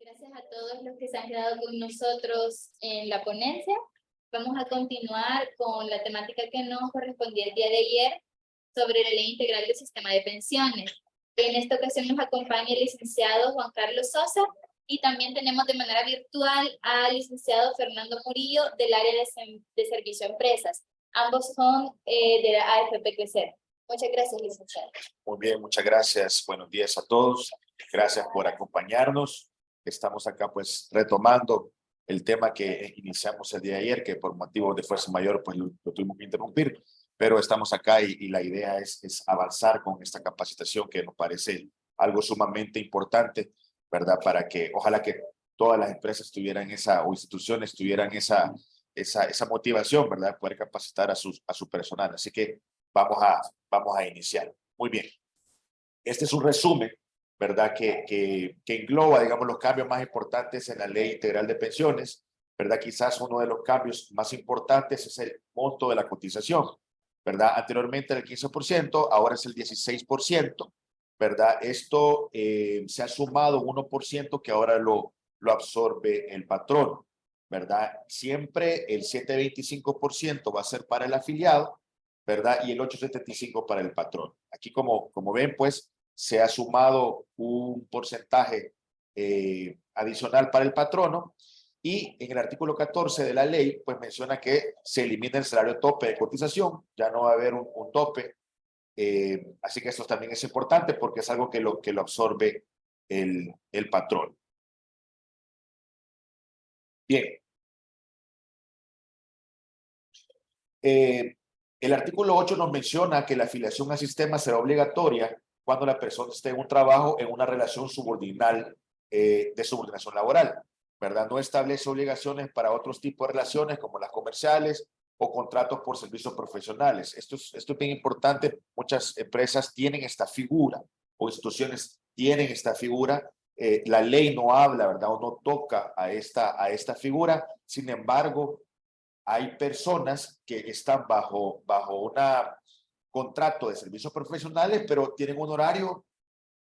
Gracias a todos los que se han quedado con nosotros en la ponencia. Vamos a continuar con la temática que nos correspondía el día de ayer sobre la Ley Integral del Sistema de Pensiones. En esta ocasión nos acompaña el licenciado Juan Carlos Sosa y también tenemos de manera virtual al licenciado Fernando Murillo del área de Servicio a Empresas. Ambos son de la AFP Crecer. Muchas gracias, licenciado. Muy bien, muchas gracias. Buenos días a todos. Gracias por acompañarnos. Estamos acá pues retomando el tema que iniciamos el día de ayer, que por motivos de fuerza mayor pues lo tuvimos que interrumpir, pero estamos acá y la idea es avanzar con esta capacitación que nos parece algo sumamente importante, ¿verdad? Para que ojalá que todas las empresas tuvieran esa, o instituciones tuvieran esa motivación, ¿verdad? Poder capacitar a su personal. Así que vamos a iniciar. Muy bien. Este es un resumen, ¿verdad? Que engloba, digamos, los cambios más importantes en la Ley Integral de Pensiones, ¿verdad? Quizás uno de los cambios más importantes es el monto de la cotización, ¿verdad? Anteriormente era el 15%, ahora es el 16%, ¿verdad? Esto se ha sumado un 1% que ahora lo absorbe el patrón, ¿verdad? Siempre el 7,25% va a ser para el afiliado, ¿verdad? Y el 8,75 para el patrón. Aquí, como ven, pues, se ha sumado un porcentaje adicional para el patrono y en el artículo 14 de la ley, pues, menciona que se elimina el salario tope de cotización, ya no va a haber un tope, así que esto también es importante porque es algo que lo absorbe el patrón. Bien. El artículo 8 nos menciona que la afiliación al sistema será obligatoria cuando la persona esté en un trabajo en una relación subordinal de subordinación laboral, ¿verdad? No establece obligaciones para otros tipos de relaciones como las comerciales o contratos por servicios profesionales. Esto es bien importante. Muchas empresas tienen esta figura o instituciones tienen esta figura. La ley no habla, ¿verdad? O no toca a esta figura. Sin embargo, hay personas que están bajo un contrato de servicios profesionales, pero tienen un horario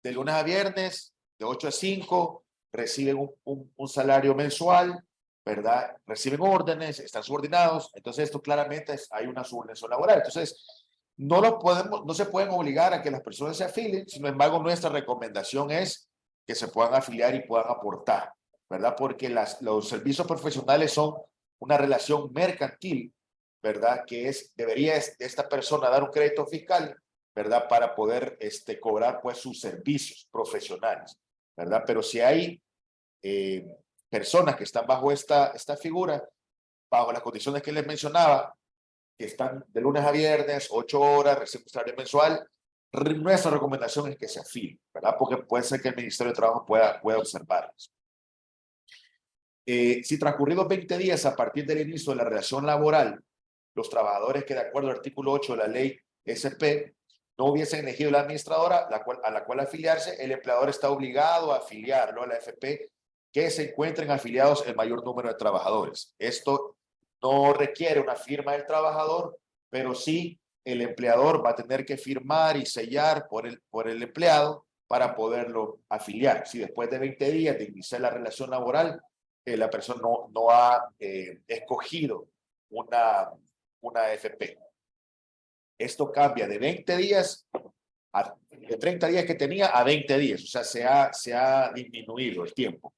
de lunes a viernes, de 8 a 5, reciben un salario mensual, ¿verdad? Reciben órdenes, están subordinados. Entonces, esto claramente hay una subordinación laboral. Entonces, no se pueden obligar a que las personas se afilien. Sin embargo, nuestra recomendación es que se puedan afiliar y puedan aportar, ¿verdad? Porque los servicios profesionales son una relación mercantil, ¿verdad? Que debería esta persona dar un crédito fiscal, ¿verdad? Para poder cobrar pues sus servicios profesionales, ¿verdad? Pero si hay personas que están bajo esta figura, bajo las condiciones que les mencionaba, que están de lunes a viernes, 8 horas, reciben un salario mensual, nuestra recomendación es que se afilien, ¿verdad? Porque puede ser que el Ministerio de Trabajo pueda observarlos. Si transcurridos 20 días a partir del inicio de la relación laboral, los trabajadores que de acuerdo al artículo 8 de la ley SP no hubiesen elegido la administradora a la cual afiliarse, el empleador está obligado a afiliarlo a la AFP que se encuentren afiliados el mayor número de trabajadores. Esto no requiere una firma del trabajador, pero sí el empleador va a tener que firmar y sellar por el empleado para poderlo afiliar. Si después de 20 días de iniciar la relación laboral, la persona no ha escogido una AFP. Esto cambia de 20 días, de 30 días que tenía a 20 días, o sea, se ha disminuido el tiempo.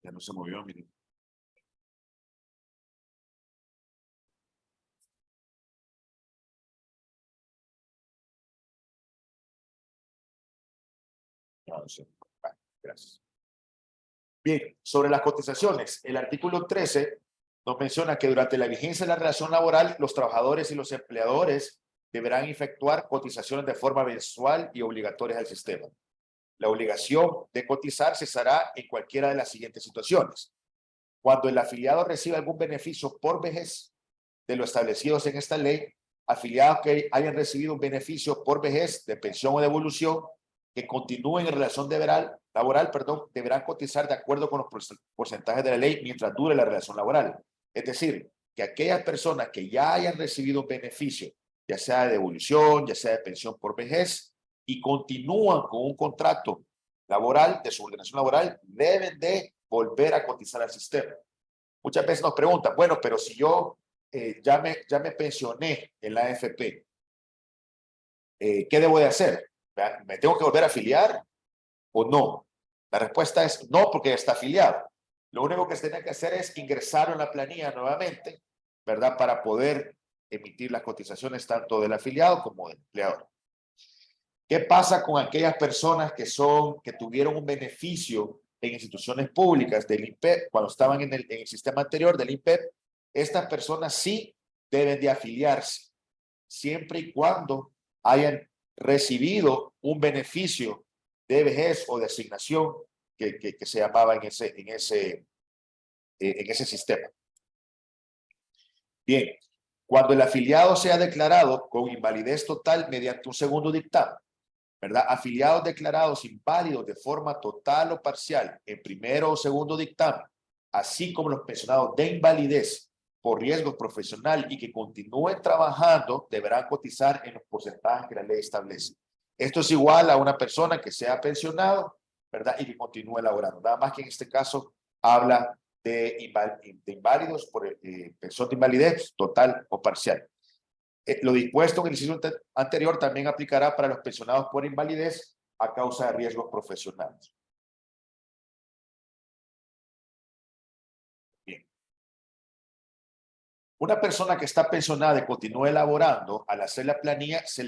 Ya no se movió, miren. No sé. Vale, gracias. Bien, sobre las cotizaciones, el artículo 13 nos menciona que durante la vigencia de la relación laboral, los trabajadores y los empleadores deberán efectuar cotizaciones de forma mensual y obligatorias al sistema. La obligación de cotizar cesará en cualquiera de las siguientes situaciones. Cuando el afiliado reciba algún beneficio por vejez de lo establecidos en esta ley, afiliados que hayan recibido un beneficio por vejez de pensión o de evolución que continúen en relación laboral, deberán cotizar de acuerdo con los porcentajes de la ley mientras dure la relación laboral. Es decir, que aquellas personas que ya hayan recibido un beneficio, ya sea de devolución, ya sea de pensión por vejez, y continúan con un contrato laboral, de subordinación laboral, deben de volver a cotizar al sistema. Muchas veces nos preguntan, bueno, pero si yo ya me pensioné en la AFP, ¿qué debo de hacer? ¿Me tengo que volver a afiliar o no? La respuesta es no, porque ya está afiliado. Lo único que se tiene que hacer es ingresar en la planilla nuevamente, ¿verdad? Para poder emitir las cotizaciones tanto del afiliado como del empleador. ¿Qué pasa con aquellas personas que tuvieron un beneficio en instituciones públicas del INPEP cuando estaban en el sistema anterior del INPEP? Estas personas sí deben de afiliarse, siempre y cuando hayan recibido un beneficio de vejez o de asignación que se llamaba en ese sistema. Bien, cuando el afiliado sea declarado con invalidez total mediante un segundo dictamen, ¿verdad? Afiliados declarados inválidos de forma total o parcial en primero o segundo dictamen, así como los pensionados de invalidez por riesgo profesional y que continúen trabajando, deberán cotizar en los porcentajes que la ley establece. Esto es igual a una persona que sea pensionado, ¿verdad? Y que continúe laborando. Nada más que en este caso habla de inválidos por pensión de invalidez total o parcial. Lo dispuesto en el inciso anterior también aplicará para los pensionados por invalidez a causa de riesgos profesionales. Bien. Una persona que está pensionada y continúe laborando, al hacer la planilla se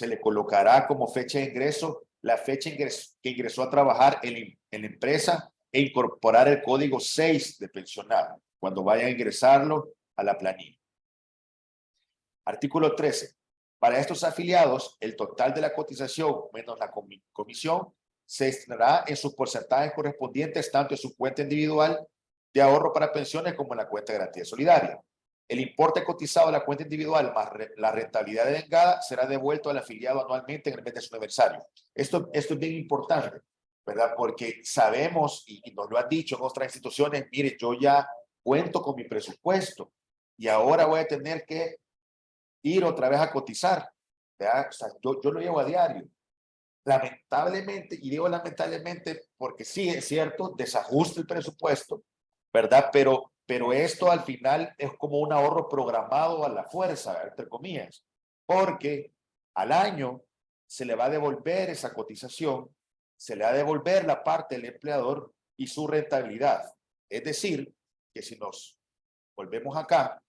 le colocará como fecha de ingreso la fecha que ingresó a trabajar en la empresa e incorporar el código 6 de pensionado cuando vaya a ingresarlo a la planilla. Artículo 13. Para estos afiliados, el total de la cotización menos la comisión se destinará en sus porcentajes correspondientes tanto en su cuenta individual de ahorro para pensiones como en la cuenta de garantía solidaria. El importe cotizado de la cuenta individual más la rentabilidad devengada será devuelto al afiliado anualmente en el mes de su aniversario. Esto es bien importante, ¿verdad? Porque sabemos, y nos lo han dicho en otras instituciones, mire, yo ya cuento con mi presupuesto y ahora voy a tener que ir otra vez a cotizar. O sea, yo lo llevo a diario. Lamentablemente, y digo lamentablemente porque sí, es cierto, desajusta el presupuesto, ¿verdad? Pero esto al final es como un ahorro programado a la fuerza, entre comillas, porque al año se le va a devolver esa cotización, se le va a devolver la parte del empleador y su rentabilidad. Es decir, que si nos volvemos acá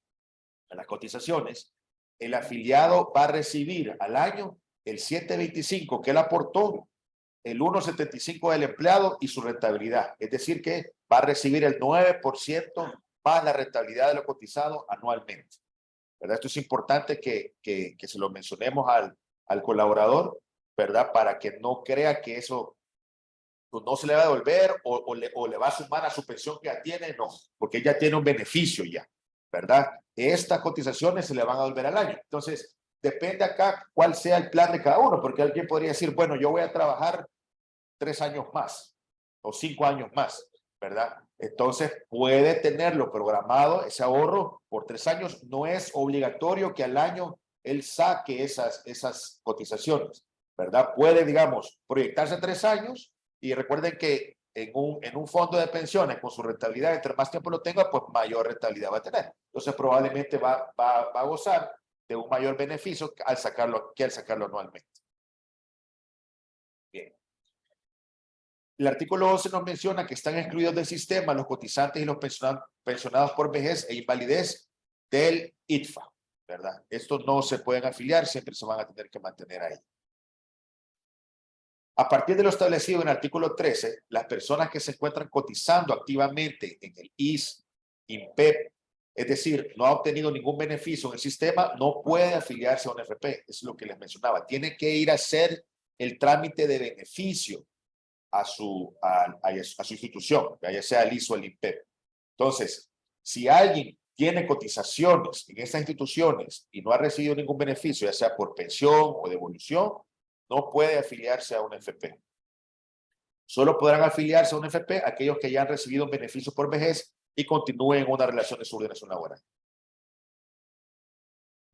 a las cotizaciones, el afiliado va a recibir al año el 7.25 que él aportó, el 1.75 del empleado y su rentabilidad. Es decir, que va a recibir el 9% más la rentabilidad de lo cotizado anualmente. ¿Verdad? Esto es importante que se lo mencionemos al colaborador, ¿verdad? Para que no crea que eso no se le va a devolver o le va a sumar a su pensión que ya tiene, no, porque ya tiene un beneficio ya, ¿verdad? Estas cotizaciones se le van a devolver al año. Entonces, depende acá cuál sea el plan de cada uno, porque alguien podría decir, bueno, yo voy a trabajar 3 años más o 5 años más, ¿verdad? Entonces, puede tenerlo programado, ese ahorro por 3 años. No es obligatorio que al año él saque esas cotizaciones, ¿verdad? Puede, digamos, proyectarse 3 años y recuerden que en un fondo de pensiones con su rentabilidad, entre más tiempo lo tenga, pues mayor rentabilidad va a tener. Entonces, probablemente va a gozar de un mayor beneficio al sacarlo anualmente. Bien. El artículo 11 nos menciona que están excluidos del sistema los cotizantes y los pensionados por vejez e invalidez del ITFA, ¿verdad? Estos no se pueden afiliar, siempre se van a tener que mantener ahí. A partir de lo establecido en el artículo 13, las personas que se encuentran cotizando activamente en el IS, INPEP, es decir, no ha obtenido ningún beneficio en el sistema, no puede afiliarse a una FP. Eso es lo que les mencionaba. Tiene que ir a hacer el trámite de beneficio a su institución, ya sea el IS o el INPEP. Entonces, si alguien tiene cotizaciones en estas instituciones y no ha recibido ningún beneficio, ya sea por pensión o devolución, no puede afiliarse a una FP. Solo podrán afiliarse a una FP aquellos que ya han recibido un beneficio por vejez y continúen en una relación de subordinación laboral.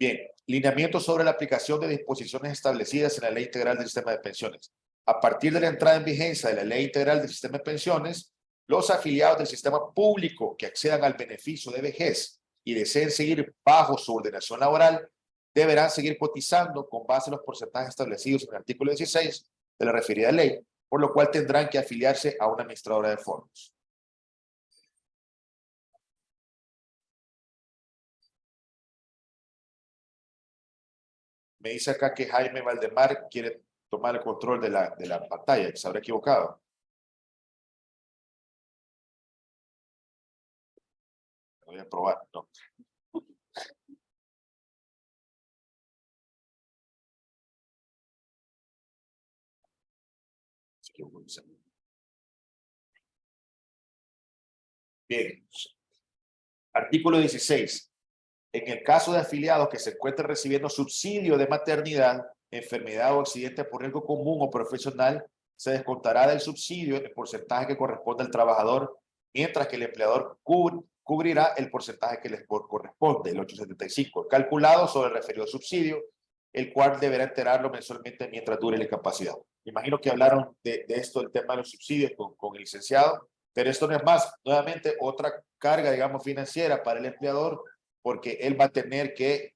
Bien, lineamiento sobre la aplicación de disposiciones establecidas en la Ley Integral del Sistema de Pensiones. A partir de la entrada en vigencia de la Ley Integral del Sistema de Pensiones, los afiliados del sistema público que accedan al beneficio de vejez y deseen seguir bajo su ordenación laboral, deberán seguir cotizando con base en los porcentajes establecidos en el artículo 16 de la referida ley, por lo cual tendrán que afiliarse a una administradora de fondos. Me dice acá que Jaime Valdemar quiere tomar el control de la pantalla, que se habrá equivocado. Voy a probar, no. Bien. Artículo 16. En el caso de afiliados que se encuentren recibiendo subsidio de maternidad, enfermedad o accidente por riesgo común o profesional, se descontará del subsidio el porcentaje que corresponde al trabajador, mientras que el empleador cubrirá el porcentaje que les corresponde, el 875, calculado sobre el referido subsidio, el cual deberá enterarlo mensualmente mientras dure la incapacidad. Me imagino que hablaron de esto, el tema de los subsidios con el licenciado, pero esto no es más, nuevamente, otra carga, digamos, financiera para el empleador, porque él va a tener que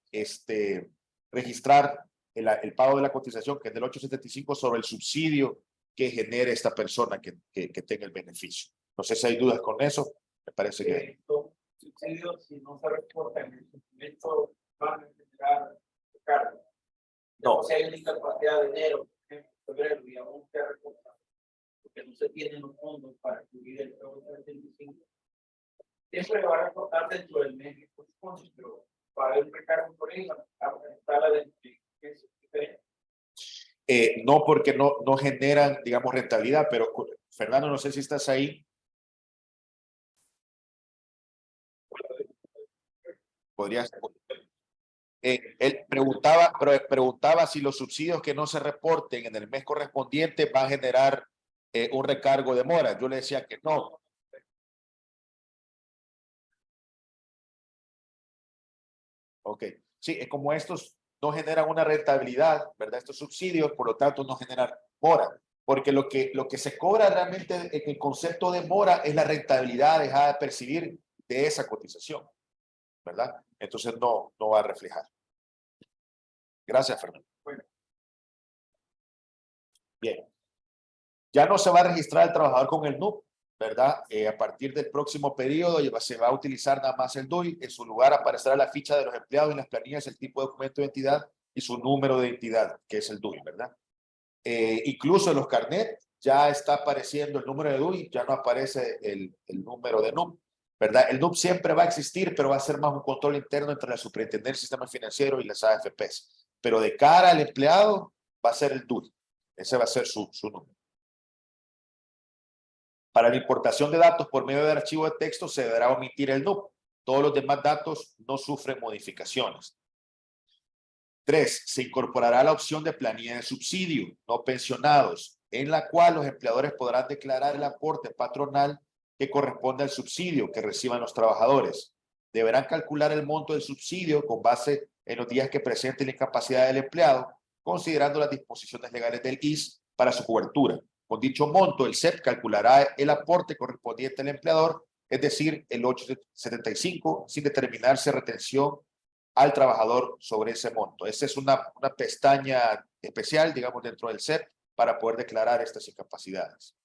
registrar el pago de la cotización, que es del 875, sobre el subsidio que genere esta persona que tenga el beneficio. No sé si hay dudas con eso. Me parece que... Subsidios, si no se reportan en el cumplimiento, van a generar cargo. No. Si hay una incapacidad de enero, febrero, digamos que reportar, porque no se tienen los fondos para cubrir el pago del 35. Siempre va a reportar dentro del mes que corresponde, pero para haber un recargo por ahí, está la de no, porque no generan, digamos, rentabilidad, pero Fernando, no sé si estás ahí. Podrías... él preguntaba si los subsidios que no se reporten en el mes correspondiente va a generar un recargo de mora. Yo le decía que no. Ok, sí, es como estos no generan una rentabilidad, ¿verdad? Estos subsidios, por lo tanto, no generan mora, porque lo que se cobra realmente en el concepto de mora es la rentabilidad dejada de percibir de esa cotización, ¿verdad? Entonces no va a reflejar. Gracias, Fernando. Bueno. Bien. Ya no se va a registrar el trabajador con el NUP, ¿verdad? A partir del próximo periodo se va a utilizar nada más el DUI. En su lugar aparecerá la ficha de los empleados en las planillas, el tipo de documento de identidad y su número de identidad, que es el DUI, ¿verdad? Incluso en los carnet ya está apareciendo el número de DUI, ya no aparece el número de NUP, ¿verdad? El NUP siempre va a existir, pero va a ser más un control interno entre la Superintendencia del Sistema Financiero y las AFPs. Pero de cara al empleado va a ser el DUI. Ese va a ser su número. Para la importación de datos por medio de archivo de texto se deberá omitir el NUP. Todos los demás datos no sufren modificaciones. 3. Se incorporará la opción de planilla de subsidio, no pensionados, en la cual los empleadores podrán declarar el aporte patronal que corresponde al subsidio que reciban los trabajadores. Deberán calcular el monto del subsidio con base en los días que presente la incapacidad del empleado, considerando las disposiciones legales del IS para su cobertura. Con dicho monto, el SEP calculará el aporte correspondiente al empleador, es decir, el 875, sin determinarse retención al trabajador sobre ese monto. Esa es una pestaña especial, digamos, dentro del SEP para poder declarar estas incapacidades.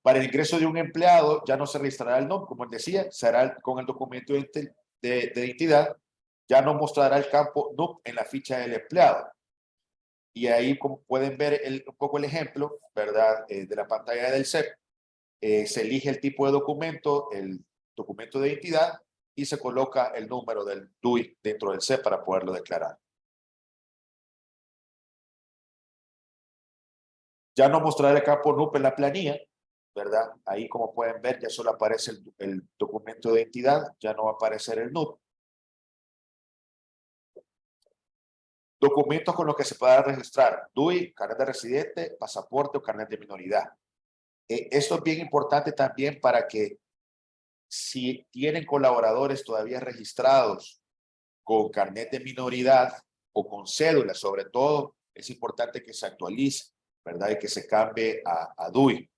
Para el ingreso de un empleado ya no se registrará el NUP, como él decía, será con el documento de identidad, ya no mostrará el campo NUP en la ficha del empleado. Y ahí, como pueden ver un poco el ejemplo, ¿verdad? De la pantalla del SEP, se elige el tipo de documento, el documento de identidad, y se coloca el número del DUI dentro del SEP para poderlo declarar. Ya no mostrará el campo NUP en la planilla, ¿verdad? Ahí, como pueden ver, ya solo aparece el documento de identidad, ya no va a aparecer el NUP. Documentos con los que se pueda registrar: DUI, carnet de residente, pasaporte o carnet de minoridad. Esto es bien importante también para que si tienen colaboradores todavía registrados con carnet de minoridad o con cédula, sobre todo, es importante que se actualice, ¿verdad? Y que se cambie a DUI,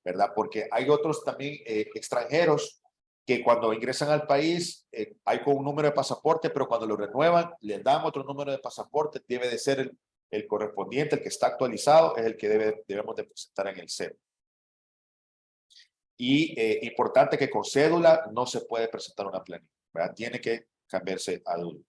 ¿verdad? Porque hay otros también extranjeros que cuando ingresan al país hay con un número de pasaporte, pero cuando lo renuevan, les dan otro número de pasaporte, debe de ser el correspondiente, el que está actualizado, es el que debemos de presentar en el CEP. Y importante que con cédula no se puede presentar una planilla, ¿verdad? Tiene que cambiarse a DUI.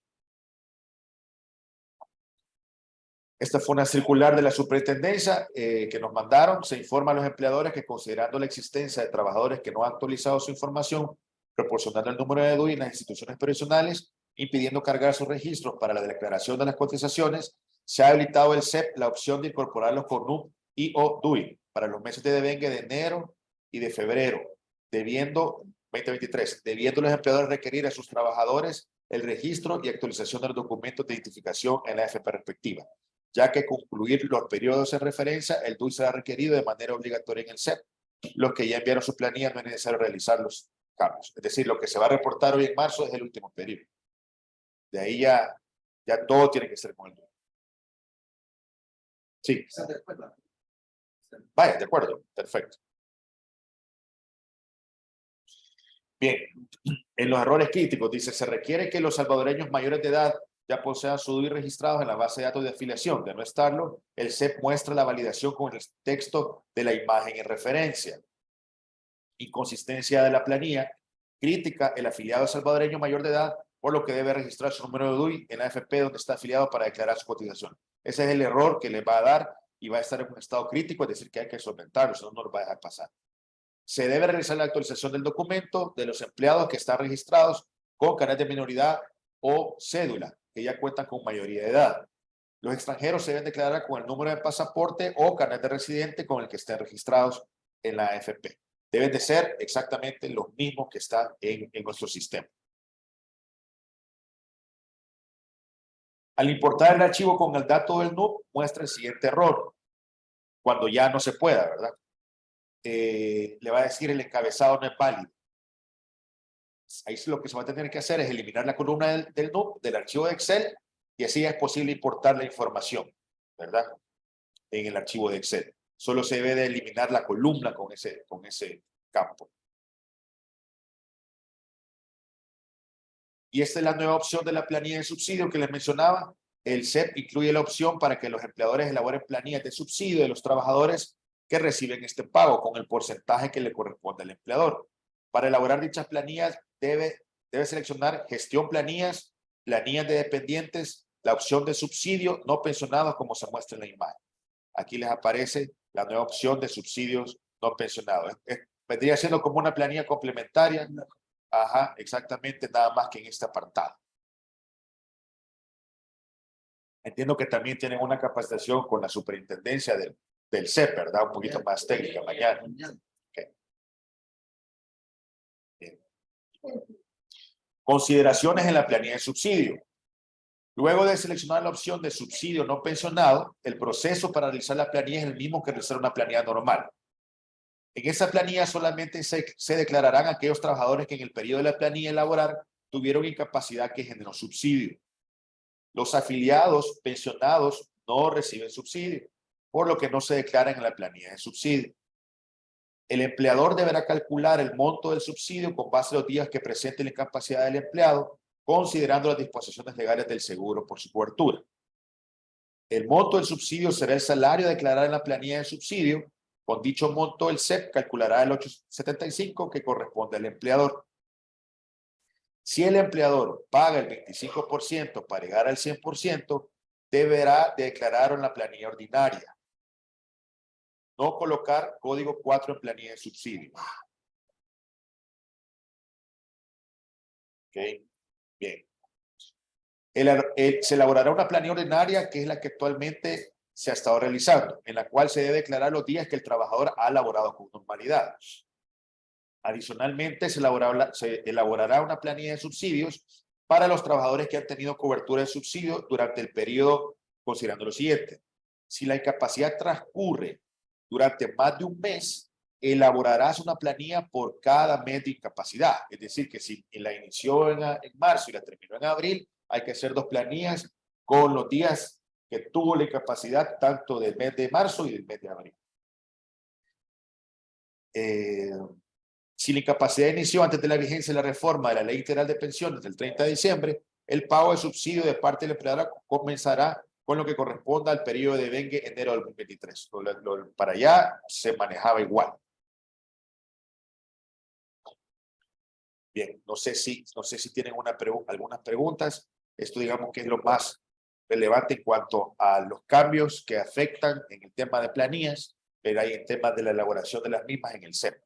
Esta fue una circular de la superintendencia que nos mandaron. Se informa a los empleadores que considerando la existencia de trabajadores que no han actualizado su información, proporcionando el número de DUI en las instituciones profesionales, impidiendo cargar sus registros para la declaración de las cotizaciones, se ha habilitado el CEP la opción de incorporarlos con NUP y o DUI para los meses de devengue de enero y de febrero, debiendo 2023, debiendo los empleadores requerir a sus trabajadores el registro y actualización de los documentos de identificación en la AFP respectiva, ya que concluir los periodos en referencia, el DUI será requerido de manera obligatoria en el CEP. Los que ya enviaron su planilla no es necesario realizar los cambios. Es decir, lo que se va a reportar hoy en marzo es el último periodo. De ahí ya todo tiene que ser con el DUI. Sí. Vaya, de acuerdo. Perfecto. Bien. En los errores críticos, dice, se requiere que los salvadoreños mayores de edad ya posean su DUI registrados en la base de datos de afiliación. De no estarlo, el CEP muestra la validación con el texto de la imagen en referencia. Inconsistencia de la planilla. Crítica, el afiliado salvadoreño mayor de edad, por lo que debe registrar su número de DUI en la AFP donde está afiliado para declarar su cotización. Ese es el error que le va a dar y va a estar en un estado crítico, es decir, que hay que solventarlo, si no, no lo va a dejar pasar. Se debe realizar la actualización del documento de los empleados que están registrados con carnet de minoridad o cédula, que ya cuentan con mayoría de edad. Los extranjeros se deben declarar con el número de pasaporte o carnet de residente con el que estén registrados en la AFP. Deben de ser exactamente los mismos que están en nuestro sistema. Al importar el archivo con el dato del NUP, muestra el siguiente error. Cuando ya no se pueda, ¿verdad? Le va a decir el encabezado no es válido. Ahí lo que se va a tener que hacer es eliminar la columna del NUP, del archivo de Excel, y así es posible importar la información, ¿verdad? En el archivo de Excel. Solo se debe de eliminar la columna con ese campo. Y esta es la nueva opción de la planilla de subsidio que les mencionaba. El CEP incluye la opción para que los empleadores elaboren planillas de subsidio de los trabajadores que reciben este pago con el porcentaje que le corresponde al empleador. Para elaborar dichas planillas debe seleccionar gestión planillas, planillas de dependientes, la opción de subsidio no pensionados como se muestra en la imagen. Aquí les aparece la nueva opción de subsidios no pensionados. Vendría siendo como una planilla complementaria. Ajá, exactamente, nada más que en este apartado. Entiendo que también tienen una capacitación con la superintendencia del CEP, ¿verdad? Un poquito más técnica mañana. Okay. Bien. Consideraciones en la planilla de subsidio. Luego de seleccionar la opción de subsidio no pensionado, el proceso para realizar la planilla es el mismo que realizar una planilla normal. En esa planilla solamente se declararán aquellos trabajadores que en el periodo de la planilla elaborar tuvieron incapacidad que generó subsidio. Los afiliados pensionados no reciben subsidio, por lo que no se declaran en la planilla de subsidio. El empleador deberá calcular el monto del subsidio con base a los días que presente la incapacidad del empleado, considerando las disposiciones legales del seguro por su cobertura. El monto del subsidio será el salario declarado en la planilla de subsidio. Con dicho monto, el CEP calculará el 875 que corresponde al empleador. Si el empleador paga el 25% para llegar al 100%, deberá declarar en la planilla ordinaria. No colocar código 4 en planilla de subsidio. Ok, bien. Se elaborará una planilla ordinaria que es la que actualmente se ha estado realizando, en la cual se debe declarar los días que el trabajador ha laborado con normalidad. Adicionalmente, se elaborará una planilla de subsidios para los trabajadores que han tenido cobertura de subsidio durante el periodo, considerando lo siguiente. Si la incapacidad transcurre durante más de un mes, elaborarás una planilla por cada mes de incapacidad. Es decir, que si la inició en marzo y la terminó en abril, hay que hacer 2 planillas con los días que tuvo la incapacidad tanto del mes de marzo y del mes de abril. Si la incapacidad inició antes de la vigencia de la reforma de la Ley Integral de Pensiones del 30 de diciembre, el pago de subsidio de parte del empleador comenzará con lo que corresponda al periodo de vengue enero del 2023. Para allá se manejaba igual. Bien, no sé si tienen algunas preguntas. Esto digamos que es lo más relevante en cuanto a los cambios que afectan en el tema de planillas, pero hay en temas de la elaboración de las mismas en el CEP.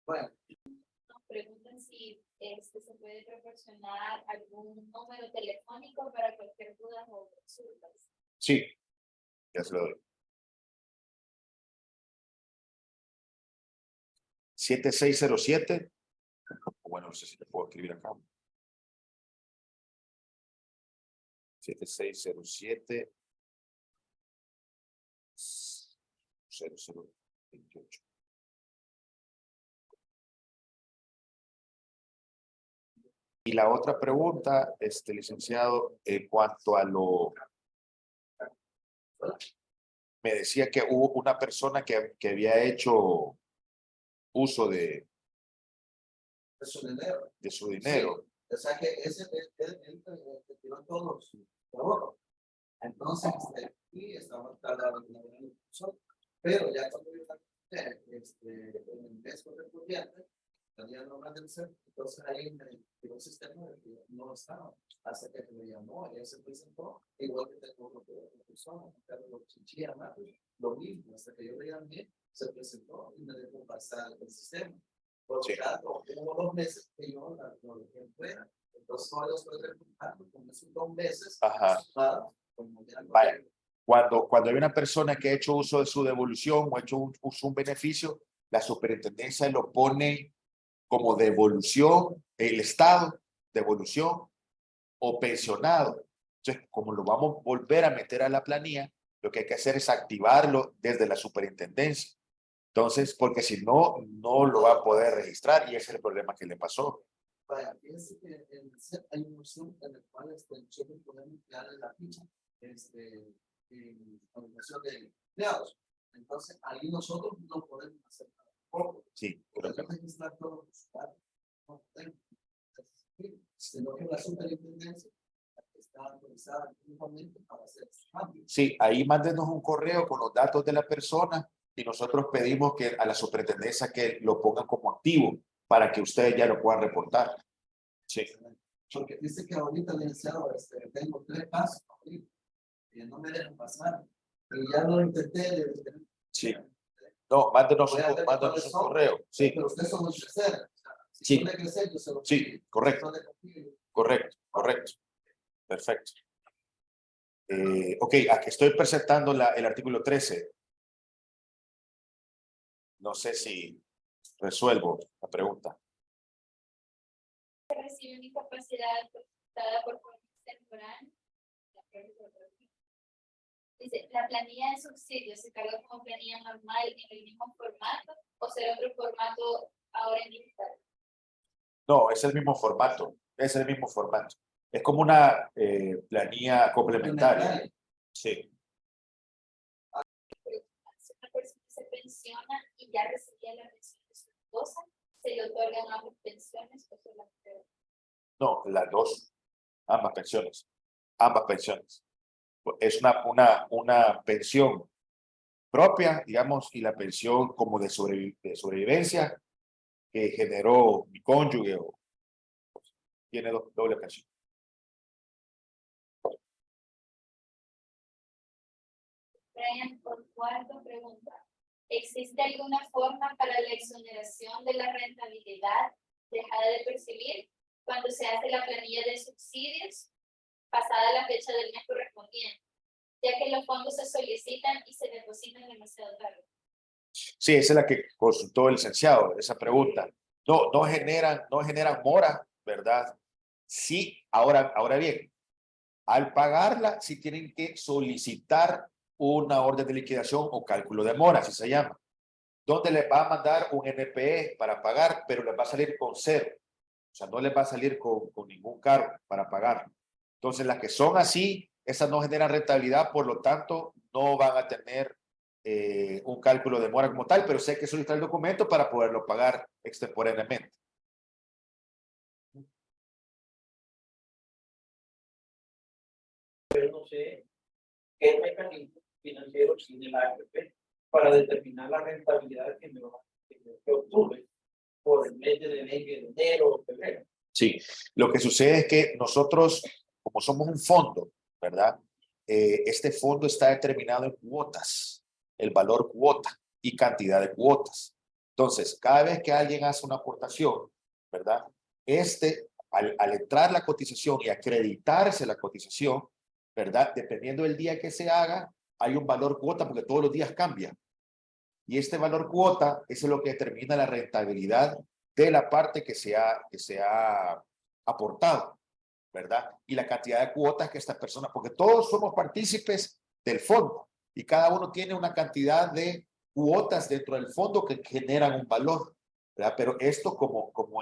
Bueno, Nos preguntan si se puede proporcionar algún número telefónico para cualquier duda o consultas. Sí, ya se lo doy. 7607. Bueno, no sé si te puedo escribir acá. 7607 0028. Y la otra pregunta, licenciado, en cuanto a lo... Me decía que hubo una persona que había hecho uso de su dinero. su dinero. O sea que ese él tiró todos sus ahorros. Entonces, aquí estamos tardando en una persona. Pero ya cuando yo en el mes correspondiente, tenía el nombre del ser, entonces ahí me tiró un sistema de que no estaba. Hasta que me llamó, ella se presentó, igual que tengo otra persona, Carlos Chinchilla, lo mismo, hasta que yo le llamé, se presentó y me dejó pasar el sistema. Por lo tanto, hubo 2 meses que yo lo dejé fuera. Entonces, ahora lo estoy reportando con esos 2 meses. Ajá. Vaya. Cuando hay una persona que ha hecho uso de su devolución o ha hecho un beneficio, la superintendencia lo pone como devolución, el Estado, devolución o pensionado. Entonces, como lo vamos a volver a meter a la planilla, lo que hay que hacer es activarlo desde la superintendencia. Entonces, porque si no, no lo va a poder registrar y ese es el problema que le pasó. Vaya, fíjense que hay una opción en la cual nosotros podemos darle la ficha en organización de empleados. Entonces, ahí nosotros no podemos hacer nada. Sí, podemos registrar todos los datos. No podemos. Sino que la superintendencia está autorizada únicamente para hacer cambios. Sí, ahí mándenos un correo con los datos de la persona y nosotros pedimos que a la superintendencia que lo pongan como activo para que ustedes ya lo puedan reportar. Sí. Porque dice que ahorita, licenciado, tengo 3 casos y no me dejan pasar. Y ya lo intenté. Sí. No, mándenos un correo. Sí. Pero ustedes son los terceros. Sí. Crecer, sí, correcto. Correcto. Perfecto. Ok, aquí estoy presentando el artículo 13. No sé si resuelvo la pregunta. Recibe una incapacidad dada por forma temporal. Dice, ¿la planilla de subsidios se carga como planilla normal en el mismo formato o será otro formato ahora en digital? No, es el mismo formato. Es el mismo formato. Es como una planilla complementaria. Sí. Una persona se pensiona y ya recibía la pensión de su esposa, ¿se le otorgan ambas pensiones o solamente? No, las dos. Ambas pensiones. Es una pensión propia, digamos, y la pensión como de sobrevivencia que generó mi cónyuge o tiene doble pensión. Brian, por cuarto pregunta. ¿Existe alguna forma para la exoneración de la rentabilidad dejada de percibir cuando se hace la planilla de subsidios pasada la fecha del mes correspondiente, ya que los fondos se solicitan y se depositan demasiado tarde? Sí, esa es la que consultó el licenciado, esa pregunta. No generan mora, ¿verdad? Sí, ahora bien, al pagarla, sí tienen que solicitar una orden de liquidación o cálculo de mora, así se llama, donde les va a mandar un NPE para pagar, pero les va a salir con cero. O sea, no les va a salir con ningún cargo para pagar. Entonces, las que son así, esas no generan rentabilidad, por lo tanto, no van a tener un cálculo de mora como tal, pero sé que solicitar el documento para poderlo pagar extemporáneamente. Pero no sé qué mecanismo financiero tiene la AFP para determinar la rentabilidad que obtuve por el mes de enero o febrero. Sí, lo que sucede es que nosotros, como somos un fondo, ¿verdad? Este fondo está determinado en cuotas, el valor cuota y cantidad de cuotas. Entonces, cada vez que alguien hace una aportación, ¿verdad? Al entrar la cotización y acreditarse la cotización, ¿verdad? Dependiendo del día que se haga, hay un valor cuota porque todos los días cambia. Y este valor cuota es lo que determina la rentabilidad de la parte que se ha aportado, ¿verdad? Y la cantidad de cuotas que estas personas, porque todos somos partícipes del fondo y cada uno tiene una cantidad de cuotas dentro del fondo que generan un valor, ¿verdad? Pero esto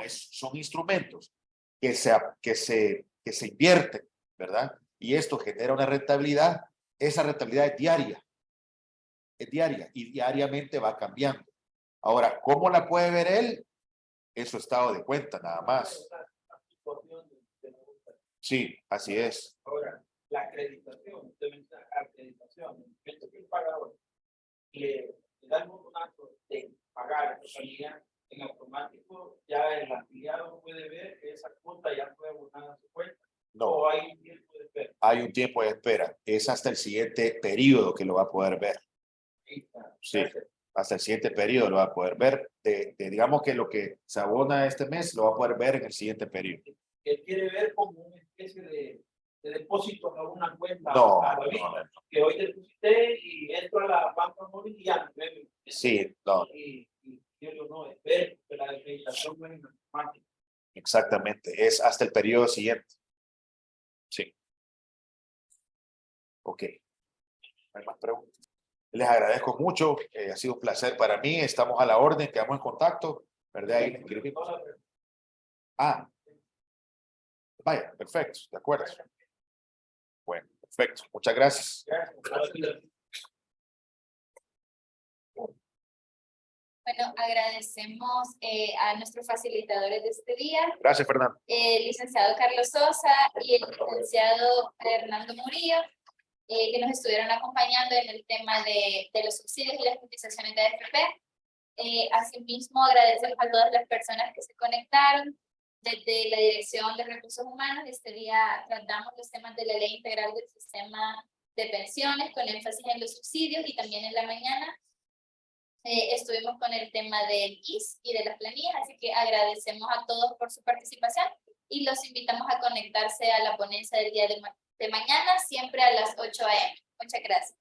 son instrumentos que se invierten, ¿verdad? Y esto genera una rentabilidad, esa rentabilidad es diaria y diariamente va cambiando. Ahora, ¿cómo la puede ver él? En su estado de cuenta, nada más. Sí, así es. Ahora, la acreditación, usted menciona acreditación, el pagador le da el botonazo de pagar a la compañía, en automático ya el afiliado puede ver que esa cuota ya fue abonada a su cuenta. No. ¿O hay un tiempo de espera? Hay un tiempo de espera. Es hasta el siguiente periodo que lo va a poder ver. Sí, hasta el siguiente periodo lo va a poder ver. Digamos que lo que se abona este mes lo va a poder ver en el siguiente periodo. Él quiere ver como una especie de depósito a una cuenta No, a la vista, que hoy deposité y entro a la banca móvil y ya. Sí, no. Y yo no espero que la acreditación no es automática. Exactamente, es hasta el periodo siguiente. Sí. Ok. No hay más preguntas. Les agradezco mucho, ha sido un placer para mí, estamos a la orden, quedamos en contacto, ¿verdad? Ahí escribimos. Ah, vaya, perfecto, de acuerdo. Bueno, perfecto, muchas gracias. Bueno, agradecemos a nuestros facilitadores de este día, Gracias, Fernando. el licenciado Carlos Sosa y el licenciado Fernando Murillo, que nos estuvieron acompañando en el tema de los subsidios y las cotizaciones de AFP. Asimismo, agradecemos a todas las personas que se conectaron. Desde la Dirección de Recursos Humanos, este día tratamos los temas de la Ley Integral del Sistema de Pensiones, con énfasis en los subsidios, y también en la mañana estuvimos con el tema del IS y de las planillas, así que agradecemos a todos por su participación y los invitamos a conectarse a la ponencia del día de mañana, siempre a las 8 a.m. Muchas gracias.